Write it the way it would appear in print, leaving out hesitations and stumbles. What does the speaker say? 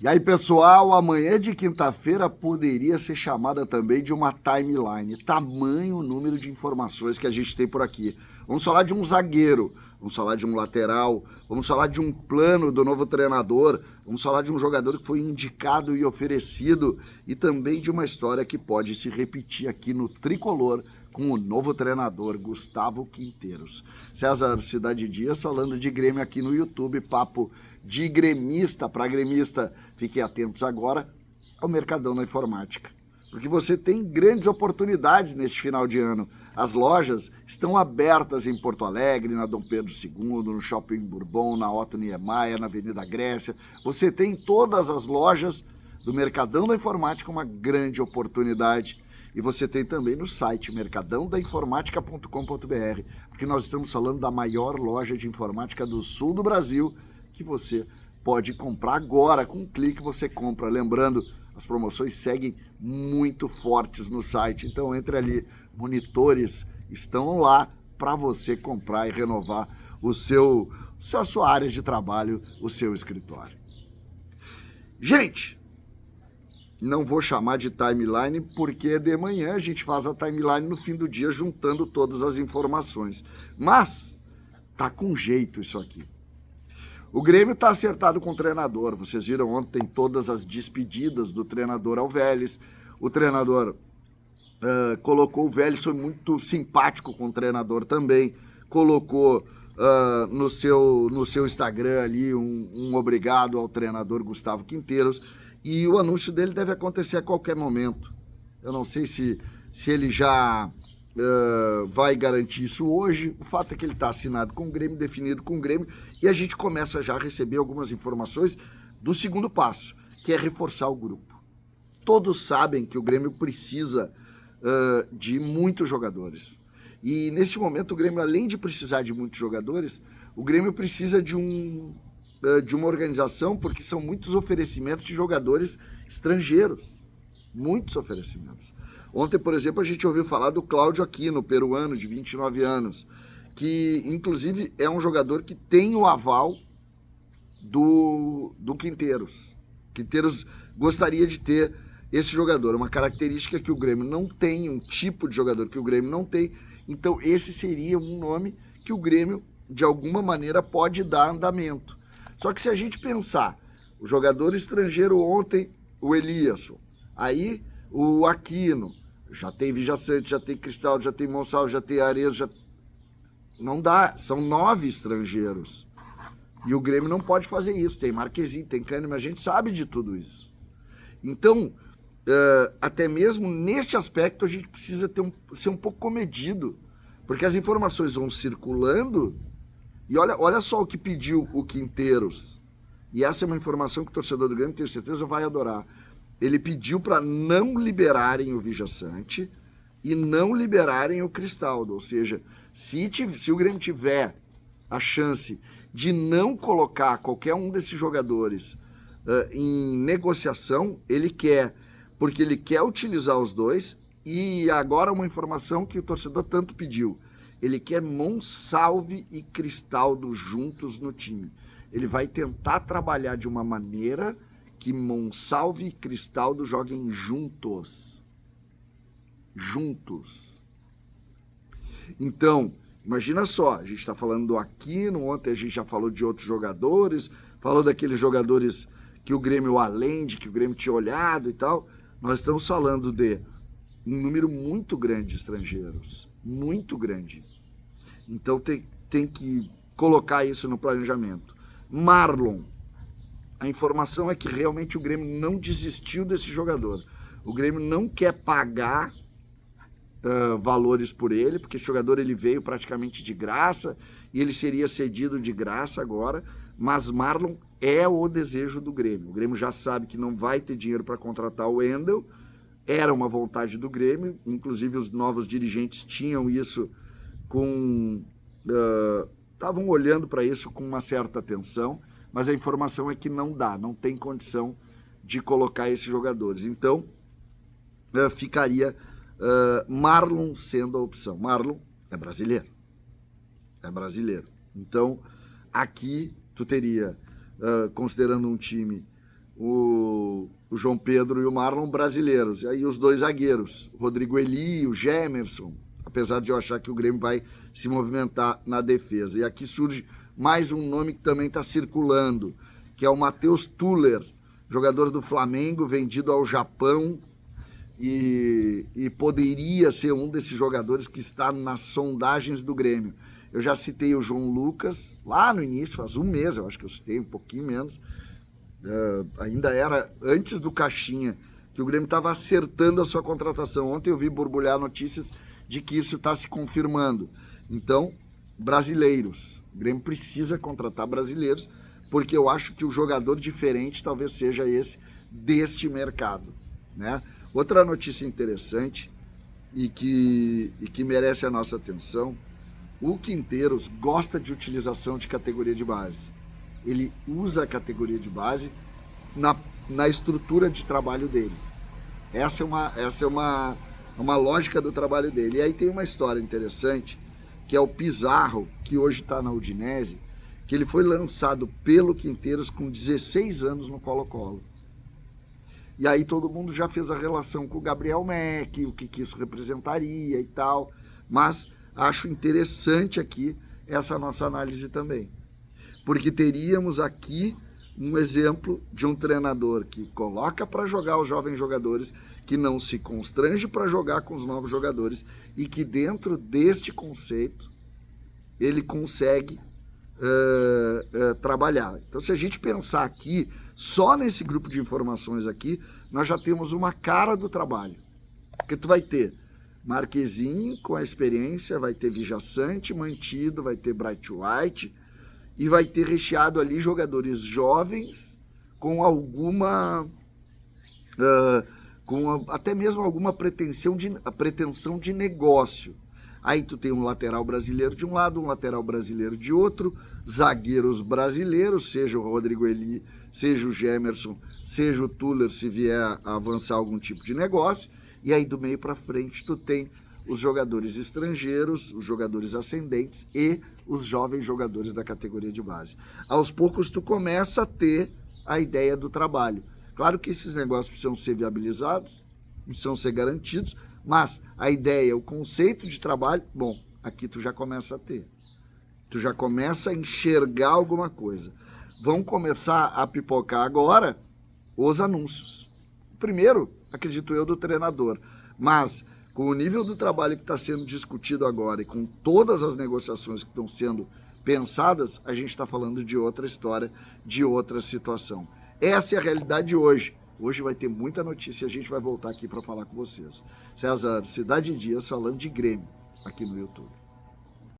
E aí, pessoal, amanhã de quinta-feira poderia ser chamada também de uma timeline. Tamanho número de informações que a gente tem por aqui. Vamos falar de um zagueiro, vamos falar de um lateral, vamos falar de um plano do novo treinador, vamos falar de um jogador que foi indicado e oferecido e também de uma história que pode se repetir aqui no Tricolor com o novo treinador Gustavo Quinteiros. César Cidade Dias falando de Grêmio aqui no YouTube, papo de gremista para gremista. Fiquem atentos agora ao Mercadão da Informática, porque você tem grandes oportunidades neste final de ano. As lojas estão abertas em Porto Alegre, na Dom Pedro II, no Shopping Bourbon, na Otto Niemeyer, na Avenida Grécia. Você tem todas as lojas do Mercadão da Informática, uma grande oportunidade. E você tem também no site mercadãodainformatica.com.br, porque nós estamos falando da maior loja de informática do sul do Brasil, que você pode comprar agora. Com um clique você compra. Lembrando, as promoções seguem muito fortes no site, então entre ali. Monitores estão lá para você comprar e renovar a sua área de trabalho, o seu escritório. Gente, não vou chamar de timeline porque de manhã a gente faz a timeline no fim do dia juntando todas as informações. Mas tá com jeito isso aqui. O Grêmio tá acertado com o treinador. Vocês viram ontem todas as despedidas do treinador ao Vélez. O treinador colocou o Vélez, foi muito simpático com o treinador também. Colocou no seu Instagram ali um obrigado ao treinador Gustavo Quinteiros. E o anúncio dele deve acontecer a qualquer momento. Eu não sei se ele já vai garantir isso hoje. O fato é que ele está assinado com o Grêmio, definido com o Grêmio, e a gente começa já a receber algumas informações do segundo passo, que é reforçar o grupo. Todos sabem que o Grêmio precisa de muitos jogadores. E neste momento o Grêmio, além de precisar de muitos jogadores, o Grêmio precisa de uma organização, porque são muitos oferecimentos de jogadores estrangeiros. Muitos oferecimentos. Ontem, por exemplo, a gente ouviu falar do Cláudio Aquino, peruano, de 29 anos, que inclusive é um jogador que tem o aval do Quinteiros. Quinteiros gostaria de ter esse jogador, uma característica que o Grêmio não tem, um tipo de jogador que o Grêmio não tem. Então esse seria um nome que o Grêmio, de alguma maneira, pode dar andamento. Só que se a gente pensar, o jogador estrangeiro ontem, o Eliasson, aí o Aquino, já tem Vijaçante, já tem Cristal, já tem Monsalvo, já tem Arezzo, já... não dá, são 9 estrangeiros. E o Grêmio não pode fazer isso, tem Marquezinho, tem Kahneman, a gente sabe de tudo isso. Então, até mesmo neste aspecto a gente precisa ser um pouco comedido, porque as informações vão circulando. E olha só o que pediu o Quinteiros, e essa é uma informação que o torcedor do Grêmio, tenho certeza, vai adorar. Ele pediu para não liberarem o Vijaçante e não liberarem o Cristaldo, ou seja, se o Grêmio tiver a chance de não colocar qualquer um desses jogadores em negociação, ele quer, porque ele quer utilizar os dois. E agora uma informação que o torcedor tanto pediu: ele quer Monsalve e Cristaldo juntos no time. Ele vai tentar trabalhar de uma maneira que Monsalve e Cristaldo joguem juntos. Juntos. Então, imagina só, a gente está falando do Aquino, ontem a gente já falou de outros jogadores, falou daqueles jogadores que o Grêmio, além de que o Grêmio tinha olhado e tal. Nós estamos falando de um número muito grande de estrangeiros, muito grande. Então tem que colocar isso no planejamento. Marlon, a informação é que realmente o Grêmio não desistiu desse jogador. O Grêmio não quer pagar valores por ele, porque esse jogador ele veio praticamente de graça e ele seria cedido de graça agora, mas Marlon é o desejo do Grêmio. O Grêmio já sabe que não vai ter dinheiro para contratar o Wendel, era uma vontade do Grêmio, inclusive os novos dirigentes tinham isso estavam olhando para isso com uma certa atenção, mas a informação é que não dá, não tem condição de colocar esses jogadores. Então, ficaria Marlon sendo a opção. Marlon é brasileiro. É brasileiro. Então, aqui tu teria, considerando um time o João Pedro e o Marlon brasileiros, e aí os dois zagueiros, o Rodrigo Eli e o Gemerson, apesar de eu achar que o Grêmio vai se movimentar na defesa. E aqui surge mais um nome que também está circulando, que é o Matheus Tuller, jogador do Flamengo, vendido ao Japão, e poderia ser um desses jogadores que está nas sondagens do Grêmio. Eu já citei o João Lucas, lá no início, faz um mês, eu acho que eu citei, um pouquinho menos, ainda era antes do Caixinha, que o Grêmio estava acertando a sua contratação. Ontem eu vi borbulhar notícias de que isso está se confirmando. Então, brasileiros. O Grêmio precisa contratar brasileiros, porque eu acho que o jogador diferente talvez seja esse deste mercado, né? Outra notícia interessante e que merece a nossa atenção: o Quinteiros gosta de utilização de categoria de base. Ele usa a categoria de base na estrutura de trabalho dele. Essa é uma lógica do trabalho dele. E aí tem uma história interessante, que é o Pizarro, que hoje está na Udinese, que ele foi lançado pelo Quinteiros com 16 anos no Colo-Colo. E aí todo mundo já fez a relação com o Gabriel Meck, o que isso representaria e tal, mas acho interessante aqui essa nossa análise também, porque teríamos aqui um exemplo de um treinador que coloca para jogar os jovens jogadores, que não se constrange para jogar com os novos jogadores e que dentro deste conceito ele consegue trabalhar. Então, se a gente pensar aqui, só nesse grupo de informações aqui, nós já temos uma cara do trabalho. Porque tu vai ter Marquezinho com a experiência, vai ter Vijaçante mantido, vai ter Bright White e vai ter recheado ali jogadores jovens com alguma... até mesmo alguma pretensão de negócio. Aí tu tem um lateral brasileiro de um lado, um lateral brasileiro de outro, zagueiros brasileiros, seja o Rodrigo Eli, seja o Gemerson, seja o Tuller, se vier a avançar algum tipo de negócio. E aí do meio para frente tu tem os jogadores estrangeiros, os jogadores ascendentes e os jovens jogadores da categoria de base. Aos poucos tu começa a ter a ideia do trabalho. Claro que esses negócios precisam ser viabilizados, precisam ser garantidos, mas a ideia, o conceito de trabalho, bom, aqui tu já começa a ter. Tu já começa a enxergar alguma coisa. Vão começar a pipocar agora os anúncios. Primeiro, acredito eu, do treinador. Mas com o nível do trabalho que está sendo discutido agora e com todas as negociações que estão sendo pensadas, a gente está falando de outra história, de outra situação. Essa é a realidade de hoje. Hoje vai ter muita notícia e a gente vai voltar aqui para falar com vocês. César, Cidade Dias falando de Grêmio aqui no YouTube.